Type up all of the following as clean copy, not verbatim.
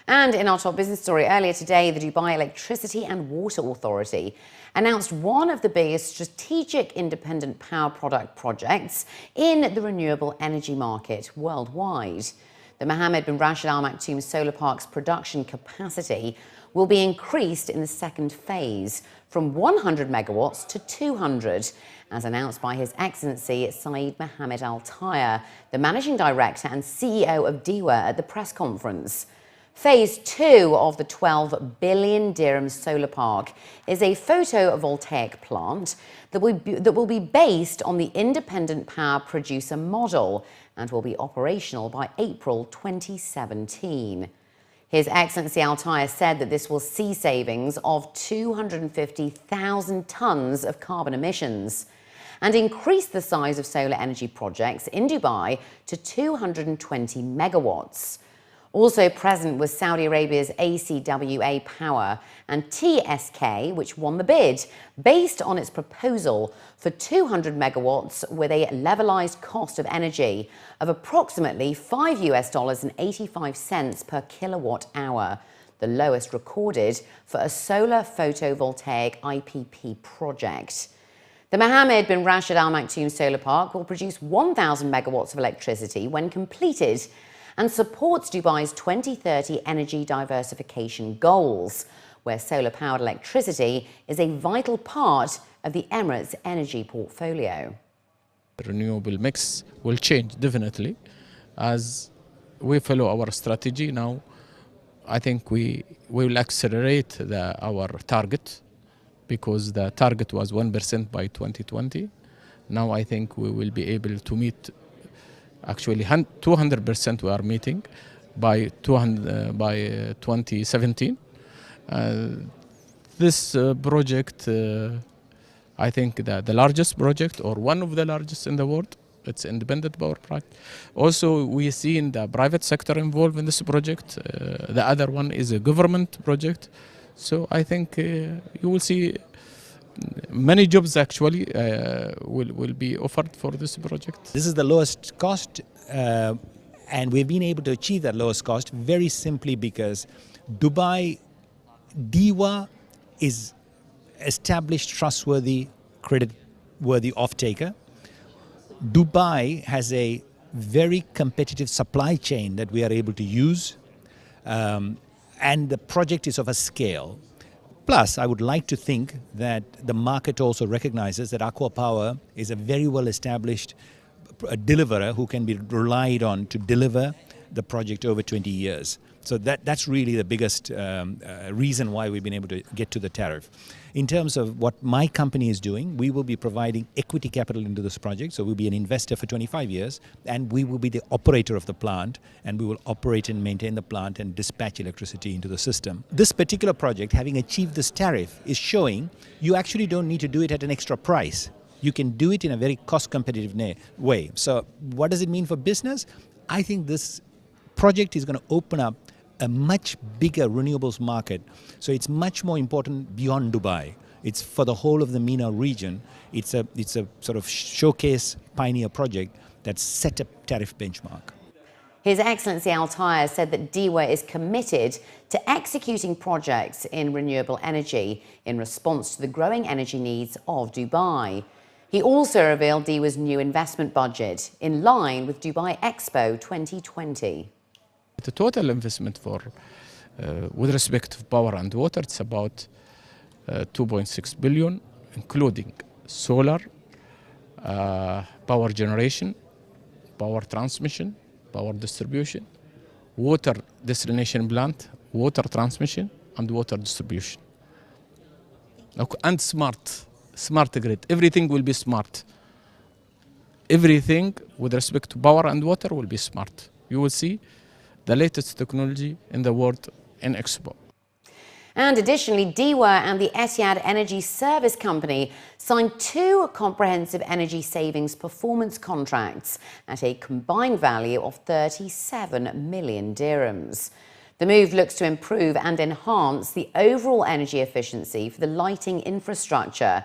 And in our top business story earlier today, the Dubai Electricity and Water Authority announced one of the biggest strategic independent power product projects in the renewable energy market worldwide. The Mohammed bin Rashid Al Maktoum Solar Park's production capacity will be increased in the second phase from 100 megawatts to 200, as announced by His Excellency Saeed Mohammed Al Taya, the Managing Director and CEO of DEWA, at the press conference. Phase 2 of the 12 billion dirham solar park is a photovoltaic plant that will be based on the independent power producer model and will be operational by April 2017. His Excellency Al Taya said that this will see savings of 250,000 tonnes of carbon emissions and increase the size of solar energy projects in Dubai to 220 megawatts. Also present was Saudi Arabia's ACWA Power and TSK, which won the bid based on its proposal for 200 megawatts with a levelized cost of energy of approximately $5.85 per kilowatt hour, the lowest recorded for a solar photovoltaic IPP project. The Mohammed bin Rashid Al Maktoum Solar Park will produce 1,000 megawatts of electricity when completed, and supports Dubai's 2030 energy diversification goals, where solar-powered electricity is a vital part of the Emirates' energy portfolio. The renewable mix will change definitely as we follow our strategy now. I think we will accelerate our target, because the target was 1% by 2020. Now I think we will be able to meet. Actually, 200% we are meeting by 2017. This project, I think the largest project, or one of the largest in the world. It's independent power project. Also, we see in the private sector involved in this project. The other one is a government project. So I think you will see many jobs actually will be offered for this project. This is the lowest cost, and we've been able to achieve that lowest cost very simply because Dubai DEWA is established, trustworthy, credit-worthy off-taker. Dubai has a very competitive supply chain that we are able to use, and the project is of a scale. Plus, I would like to think that the market also recognizes that Aqua Power is a very well-established deliverer who can be relied on to deliver the project over 20 years. So that's really the biggest reason why we've been able to get to the tariff. In terms of what my company is doing, we will be providing equity capital into this project. So we'll be an investor for 25 years, and we will be the operator of the plant, and we will operate and maintain the plant and dispatch electricity into the system. This particular project, having achieved this tariff, is showing you actually don't need to do it at an extra price. You can do it in a very cost-competitive way. So what does it mean for business? I think this project is going to open up a much bigger renewables market. So it's much more important beyond Dubai. It's for the whole of the MENA region. It's a sort of showcase pioneer project that set a tariff benchmark. His Excellency Al Taya said that DEWA is committed to executing projects in renewable energy in response to the growing energy needs of Dubai. He also revealed DEWA's new investment budget in line with Dubai Expo 2020. The total investment with respect to power and water, it's about 2.6 billion, including solar, power generation, power transmission, power distribution, water desalination plant, water transmission, and water distribution. Okay. And smart grid. Everything will be smart. Everything with respect to power and water will be smart. You will see the latest technology in the world in Expo. And additionally, DEWA and the Etihad Energy Service Company signed 2 comprehensive energy savings performance contracts at a combined value of 37 million dirhams. The move looks to improve and enhance the overall energy efficiency for the lighting infrastructure,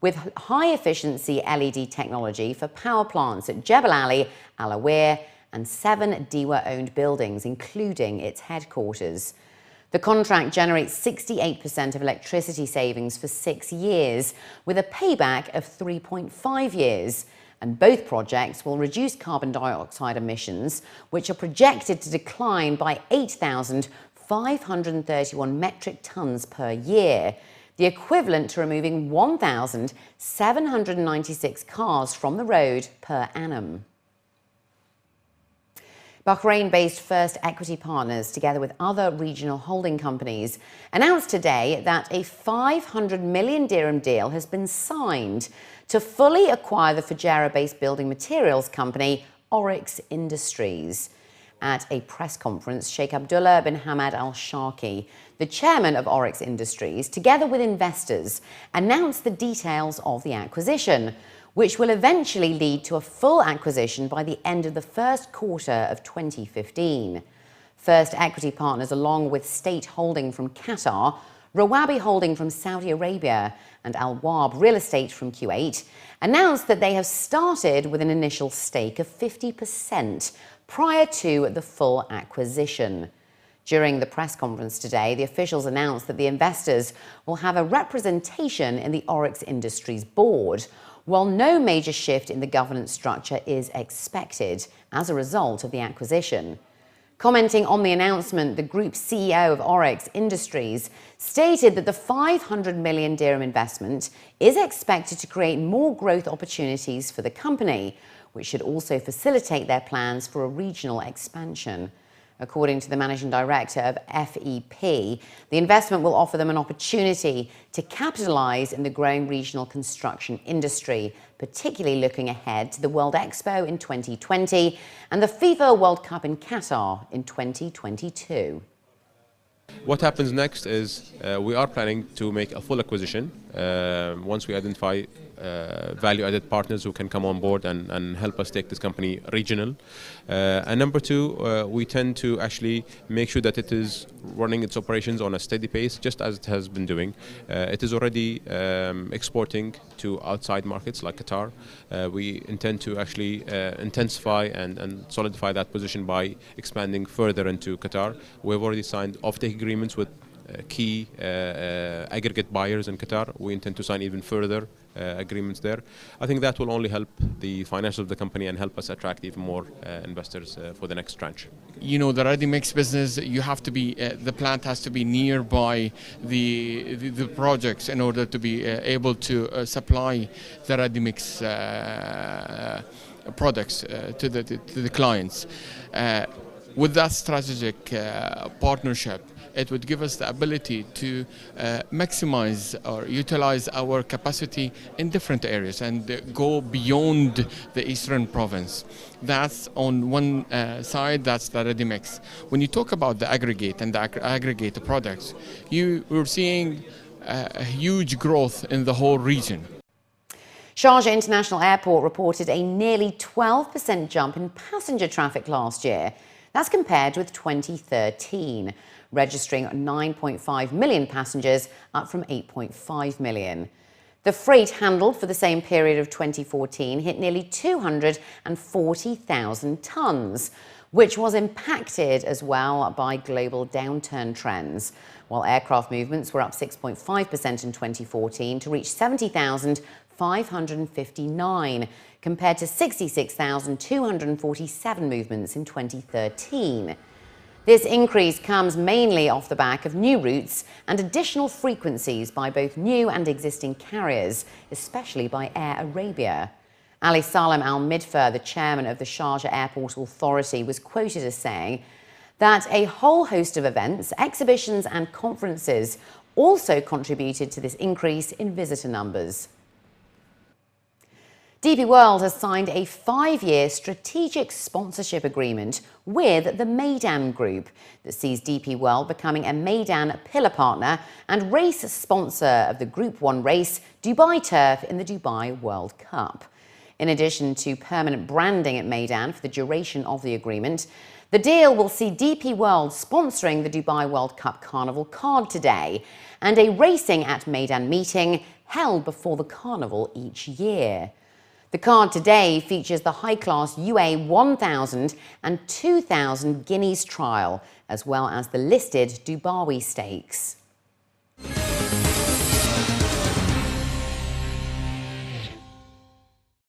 with high-efficiency LED technology for power plants at Jebel Ali, Al Awir, and 7 DEWA-owned buildings, including its headquarters. The contract generates 68% of electricity savings for 6 years, with a payback of 3.5 years. And both projects will reduce carbon dioxide emissions, which are projected to decline by 8,531 metric tonnes per year, the equivalent to removing 1,796 cars from the road per annum. Bahrain-based First Equity Partners, together with other regional holding companies, announced today that a 500 million dirham deal has been signed to fully acquire the Fujairah-based building materials company Oryx Industries. At a press conference, Sheikh Abdullah bin Hamad Al Sharqi, the chairman of Oryx Industries, together with investors, announced the details of the acquisition, which will eventually lead to a full acquisition by the end of the first quarter of 2015. First Equity Partners, along with State Holding from Qatar, Rawabi Holding from Saudi Arabia, and Al Wab Real Estate from Kuwait, announced that they have started with an initial stake of 50% prior to the full acquisition. During the press conference today, the officials announced that the investors will have a representation in the Oryx Industries board, while no major shift in the governance structure is expected as a result of the acquisition. Commenting on the announcement, the group CEO of Oryx Industries stated that the 500 million dirham investment is expected to create more growth opportunities for the company, which should also facilitate their plans for a regional expansion. According to the managing director of FEP, the investment will offer them an opportunity to capitalize in the growing regional construction industry, particularly looking ahead to the World Expo in 2020 and the FIFA World Cup in Qatar in 2022. What happens next is we are planning to make a full acquisition once we identify value-added partners who can come on board and help us take this company regional. And number two, we tend to actually make sure that it is running its operations on a steady pace, just as it has been doing. It is already exporting to outside markets like Qatar. We intend to actually intensify and solidify that position by expanding further into Qatar. We've already signed offtake agreements with key aggregate buyers in Qatar. We intend to sign even further agreements there. I think that will only help the financials of the company and help us attract even more investors for the next tranche. You know, the ready-mix business, you have to be, the plant has to be nearby the projects in order to be able to supply the ready-mix products to the clients. With that strategic partnership, it would give us the ability to maximize or utilize our capacity in different areas and go beyond the eastern province. That's on one side, that's the ready mix. When you talk about the aggregate and the aggregate products, we're seeing a huge growth in the whole region. Sharjah International Airport reported a nearly 12% jump in passenger traffic last year. That's compared with 2013, registering 9.5 million passengers, up from 8.5 million. The freight handled for the same period of 2014 hit nearly 240,000 tonnes, which was impacted as well by global downturn trends, while aircraft movements were up 6.5% in 2014 to reach 70,559, compared to 66,247 movements in 2013. This increase comes mainly off the back of new routes and additional frequencies by both new and existing carriers, especially by Air Arabia. Ali Salem Al Midfar, the chairman of the Sharjah Airport Authority, was quoted as saying that a whole host of events, exhibitions and conferences also contributed to this increase in visitor numbers. DP World has signed a 5-year strategic sponsorship agreement with the Meydan Group that sees DP World becoming a Meydan pillar partner and race sponsor of the Group 1 race, Dubai Turf, in the Dubai World Cup. In addition to permanent branding at Meydan for the duration of the agreement, the deal will see DP World sponsoring the Dubai World Cup Carnival card today and a racing at Meydan meeting held before the carnival each year. The card today features the high-class UA 1000 and 2000 Guineas trial, as well as the listed Dubai stakes.